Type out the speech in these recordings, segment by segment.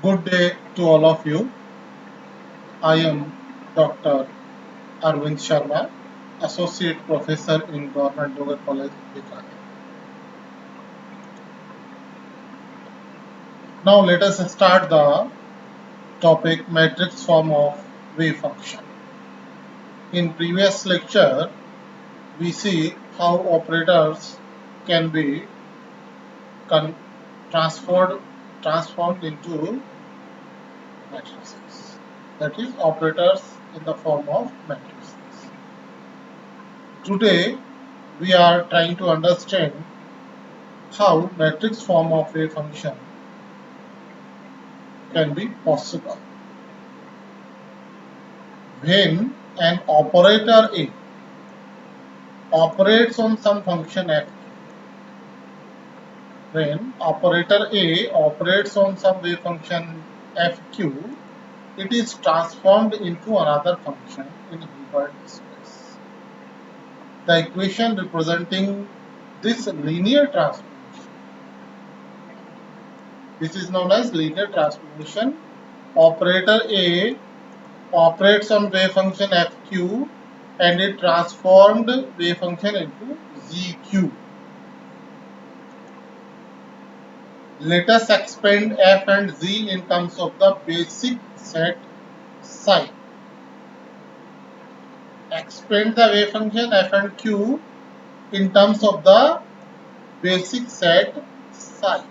Good day to all of you. I am Dr. Arvind Sharma, Associate Professor in Government Yoga College, Bikaner. Now let us start the topic matrix form of wave function. In previous lecture, we see how operators can be con transformed transformed into matrices. That is operators in the form of matrices. Today, we are trying to understand how matrix form of a function can be possible. When an operator A operates on some function f, when operator A operates on some wave function fq, it is transformed into another function in Hilbert space. The equation representing this linear transformation, this is known as linear transformation. Operator A operates on wave function fq and it transformed wave function into zq. Let us expand f and z in terms of the basic set psi. Expand the wave function f and q in terms of the basic set psi,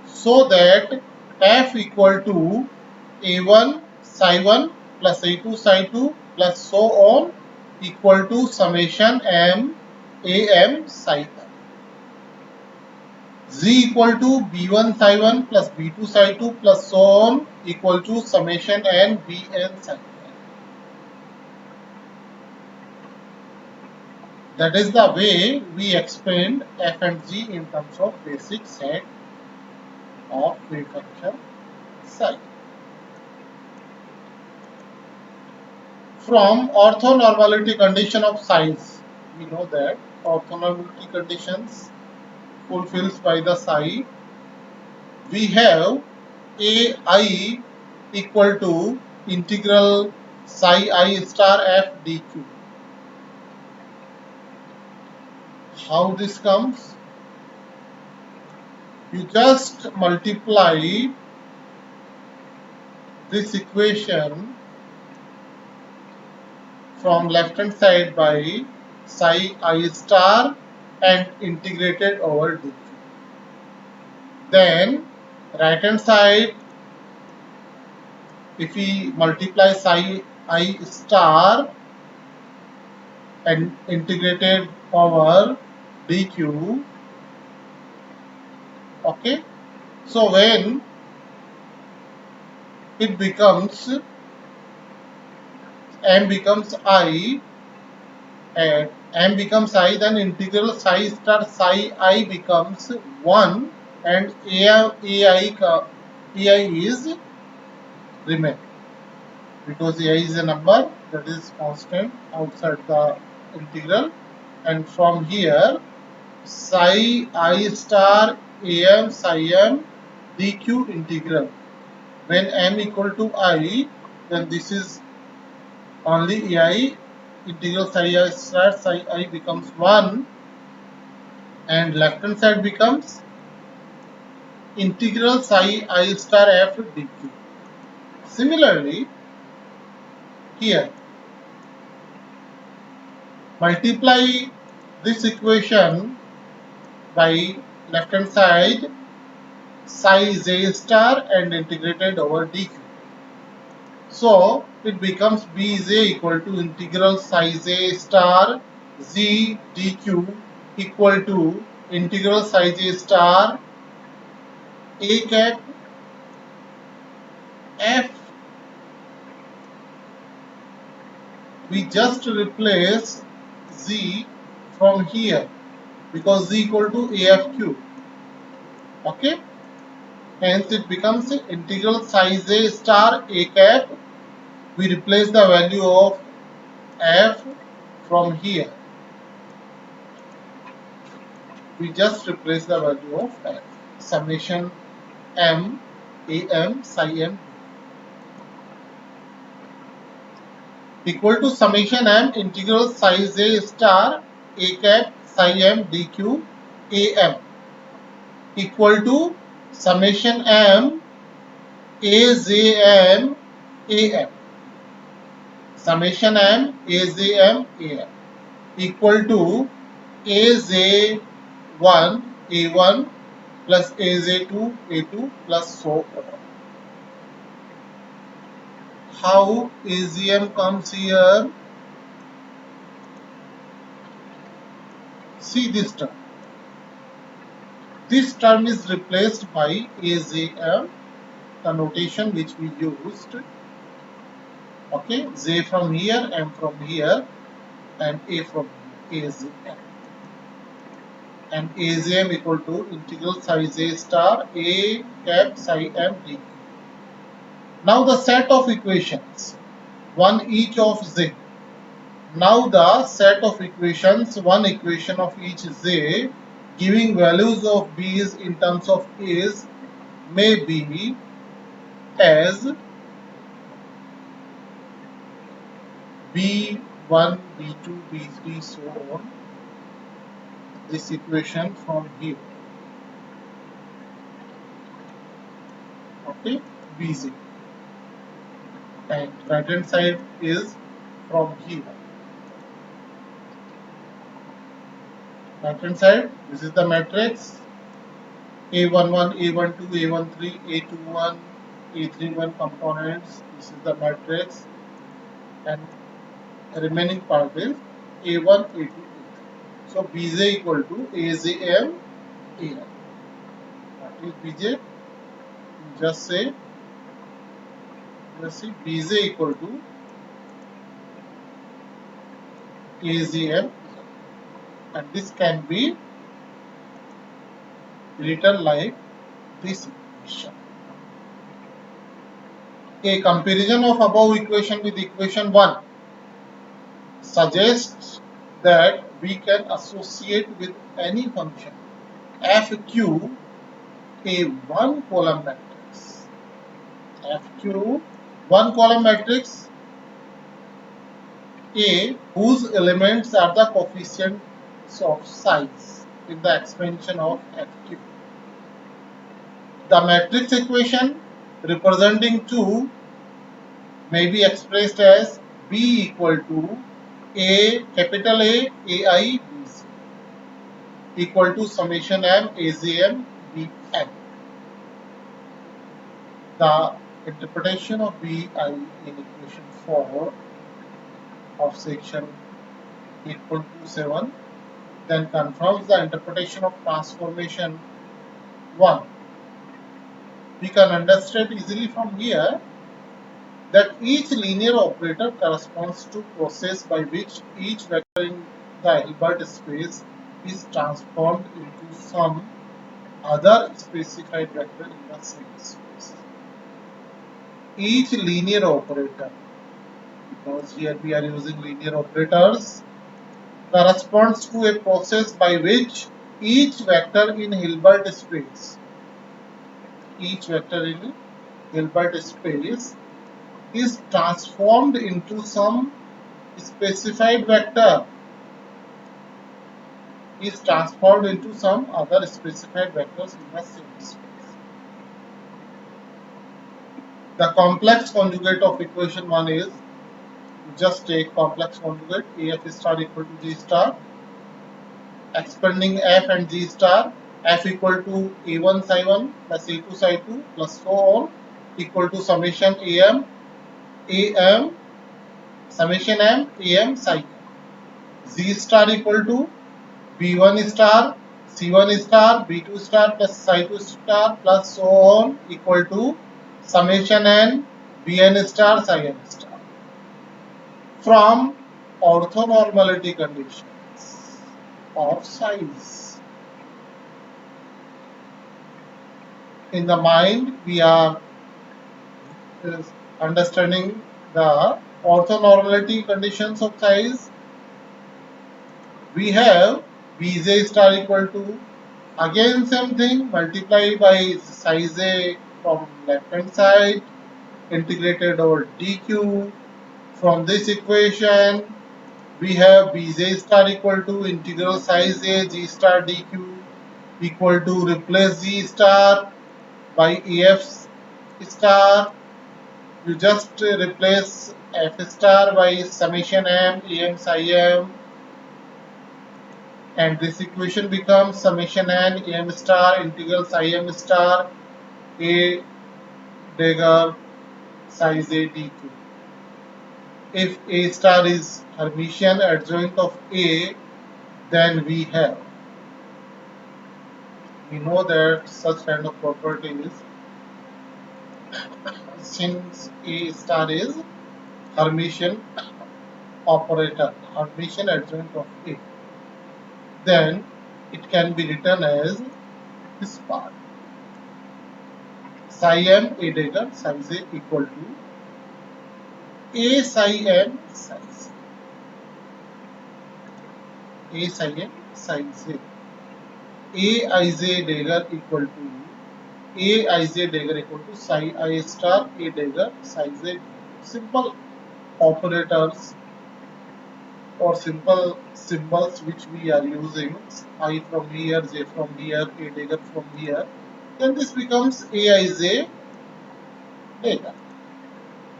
so that f equal to a1 psi 1 plus a2 psi 2 plus so on equal to summation m am psi m. Z equal to b1 psi 1 plus b2 psi 2 plus so on equal to summation n bn psi n. That is the way we expand f and g in terms of basic set of wave function psi. From orthonormality condition of size, we know that orthonormality conditions fulfilled by the psi, we have ai equal to integral psi I star f dq. How this comes? You just multiply this equation from left hand side by psi I star and integrated over dq. Then right hand side, if we multiply psi I star and integrated over dq, okay, so when it becomes m becomes I and m becomes I, then integral psi star psi I becomes 1 and ai is remain, because ai is a number that is constant outside the integral, and from here psi I star am psi m dq integral, when m equal to I, then this is only ai, integral psi I star psi I becomes 1 and left hand side becomes integral psi I star f dq. Similarly, here multiply this equation by left hand side psi j star and integrated over dq. So it becomes bj equal to integral psi j star z dq equal to integral psi j star a cap f. We just replace z from here because z equal to afq. Okay, hence it becomes integral psi j star a cap. We replace the value of f from here. We just replace the value of f. Summation M AM psi M equal to summation M integral psi j star A cap psi M dq AM equal to summation M AJM AM summation M AJM AM equal to AJ1 A1 plus AJ2 A2 plus so on. How AJM comes here? See this term. This term is replaced by AJM, the notation which we used. Okay, J from here, M from here, and A from here, AJM. And AJM equal to integral psi j star A cap psi M dq. Now the set of equations, one each of z. Now the set of equations, one equation of each z, giving values of b's in terms of a's, may be as b1, b2, b3, so on. This equation from here. Okay, bz. And right hand side is from here. Right hand side, this is the matrix A11, A12, A13, A21, A31 components. This is the matrix, and the remaining part is A1, A2, A3. So Bj equal to AJM AM. What is Bj? Just say, let's see, Bj equal to AJM, and this can be written like this equation. A comparison of above equation with equation 1 suggests that we can associate with any function fq a one column matrix. fq one column matrix A whose elements are the coefficients of size in the expansion of fq. The matrix equation representing 2 may be expressed as B equal to A capital A AI BC equal to summation M AJM BN. The interpretation of BI in equation 4 of section 8.27 then confirms the interpretation of transformation 1. We can understand easily from here that each linear operator corresponds to process by which each vector in the Hilbert space is transformed into some other specified vector in the same space. Each linear operator, because here we are using linear operators, corresponds to a process by which each vector in Hilbert space, is transformed into some specified vector, is transformed into some other specified vectors in the same space. The complex conjugate of equation 1 is, just take complex conjugate AF star equal to G star, expanding F and G star, F equal to A1 psi 1 plus A2 psi 2 plus so on equal to summation AM summation M AM psi. Z star equal to B1 star C1 star B2 star plus psi 2 star plus so on equal to summation N Bn star psi n star. From orthonormality conditions of size. In the mind, we are understanding the orthonormality conditions of size. We have Bj star equal to Again same thing, multiply by size A from left hand side, integrated over dq. From this equation, we have bj star equal to integral size A g star dq equal to replace g star by af star. You just replace f star by summation m am psi m, and this equation becomes summation n am star integral psi m star a dagger size A dq. If A star is Hermitian adjoint of A, then we know that such kind of properties, since A star is Hermitian operator, Hermitian adjoint of A, then it can be written as this part. Psi m A dagger size A equal to A psi m size A psi m size A. Aij dagger equal to Aij dagger equal to psi I star A dagger size A. Simple operators or simple symbols which we are using, I from here, j from here, A dagger from here, then this becomes Aij dagger.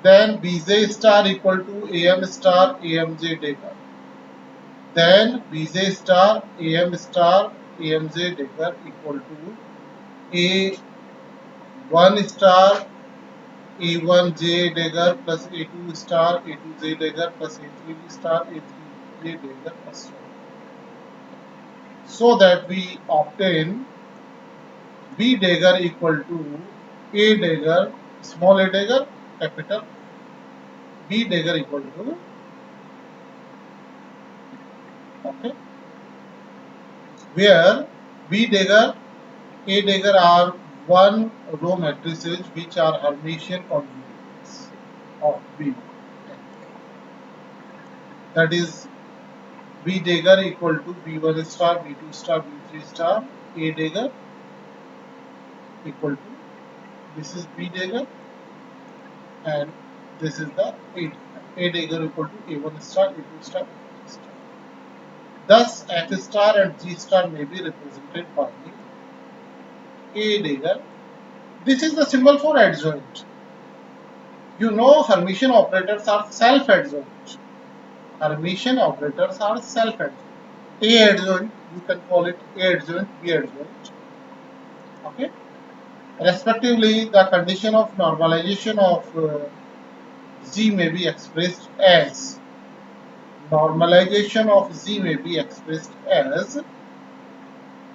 Then Bj star equal to Am star Amj dagger. Then Bj star Am star Amj dagger equal to A1 star A1j dagger plus A2 star A2j dagger plus A3 star A3j dagger plus so on. So that we obtain B dagger equal to A dagger, small a dagger, capital B dagger equal to, okay, where B dagger, A dagger are one row matrices which are Hermitian conjugates of B. That is B dagger equal to B1 star, B2 star, B3 star, A dagger equal to, this is B dagger and this is the A dagger. A dagger equal to A1 star, A2 star, A3 star. Thus, F star and G star may be represented by A dagger. This is the symbol for adjoint. You know Hermitian operators are self-adjoint. Hermitian operators are self-adjoint. A adjoint, you can call it A adjoint, B adjoint. Okay. Respectively, the condition of normalization of Z may be expressed as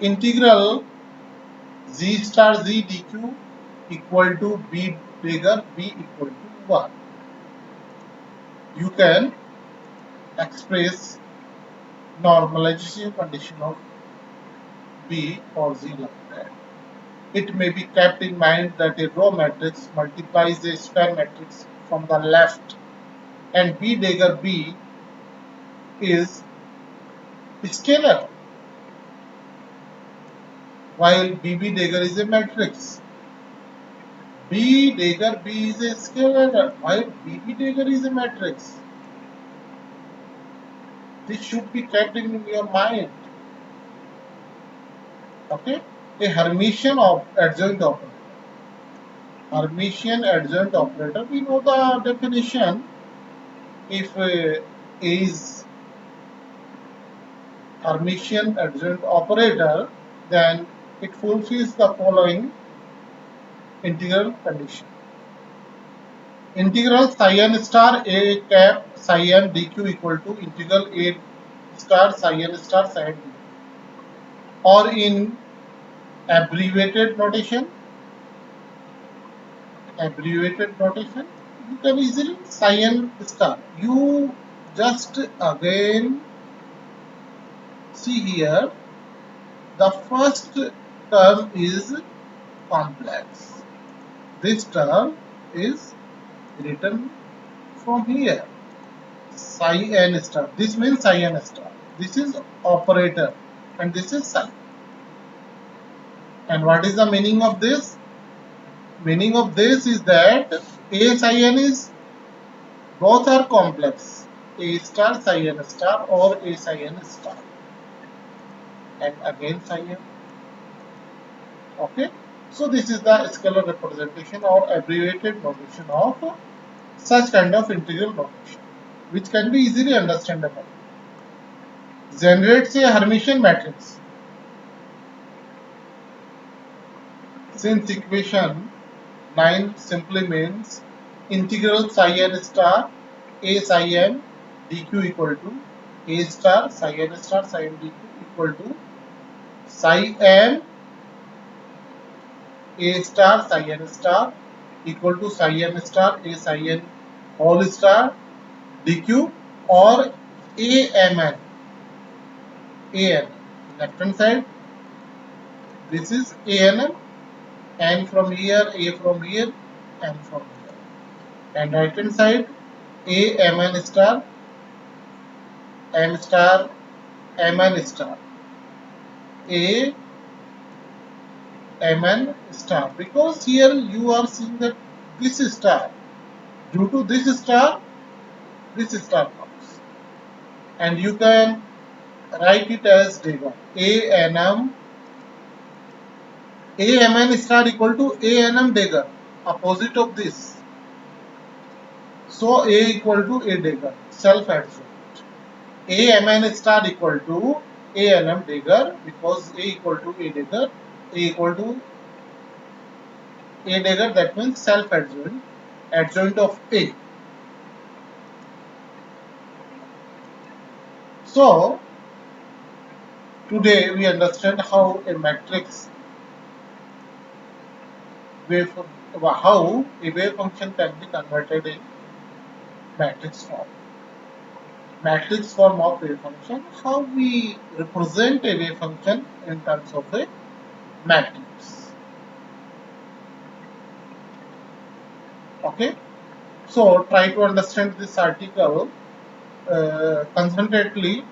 integral Z star Z dq equal to B dagger B equal to 1. You can express normalization condition of B or Z like that. It may be kept in mind that a row matrix multiplies a span matrix from the left, and B dagger B is scalar, while BB dagger is a matrix. B dagger B is a scalar, while BB dagger is a matrix. This should be kept in your mind. Okay, a Hermitian adjoint operator. Hermitian adjoint operator, we know the definition. If A is Hermitian adjoint operator, then it fulfills the following integral condition. Integral psi n star A cap psi m dq equal to integral A star psi n star psi n dq. Or in abbreviated notation, you can easily psi n star. You just again see here, the first term is complex. This term is written from here, psi n star. This means psi n star. This is operator and this is psi. And what is the meaning of this? Meaning of this is that A psi n is both are complex, A star psi n star or A psi n star, and again psi n. Okay, so this is the scalar representation or abbreviated notation of such kind of integral notation, which can be easily understandable. Generates a Hermitian matrix. Since equation 9 simply means integral psi n star A psi n dq equal to A star psi n star psi n dq equal to psi n A star psi n star equal to psi n star A psi n whole star dq, or AMN. AN. Left hand side, this is ANN, N from here, A from here, N from here. And right hand side, AMN star, M star, MN star. A MN star, because here you are seeing that this star, due to this star comes, and you can write it as Dagger. AMN star equal to ANM Dagger, opposite of this. So A equal to A Dagger, self-adjoint. AMN star equal to ANM Dagger, because A equal to A Dagger, A equal to A Dagger, that means self-adjoint, adjoint of A. So today we understand how a matrix wave, how a wave function can be converted in matrix form. Matrix form of wave function, how we represent a wave function in terms of a matrix. Okay, so try to understand this article concentratedly.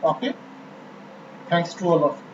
Okay, thanks to all of you.